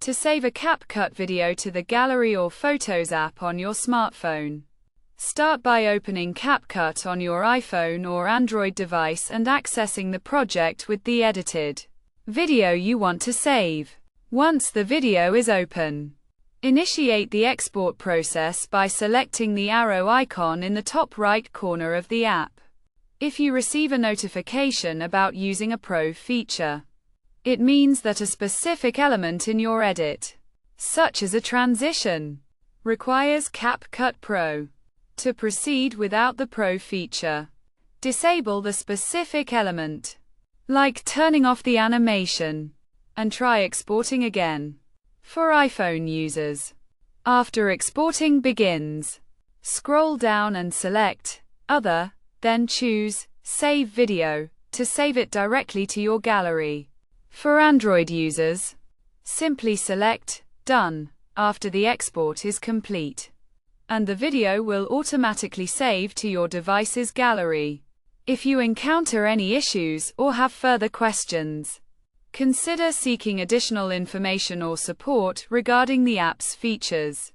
To save a CapCut video to the Gallery or Photos app on your smartphone, start by opening CapCut on your iPhone or Android device and accessing the project with the edited video you want to save. Once the video is open, initiate the export process by selecting the arrow icon in the top right corner of the app. If you receive a notification about using a Pro feature, it means that a specific element in your edit, such as a transition, requires CapCut Pro. To proceed without the Pro feature, disable the specific element, like turning off the animation, and try exporting again. For iPhone users, after exporting begins, scroll down and select Other, then choose Save Video to save it directly to your gallery. For Android users, simply select Done after the export is complete, and the video will automatically save to your device's gallery. If you encounter any issues or have further questions, consider seeking additional information or support regarding the app's features.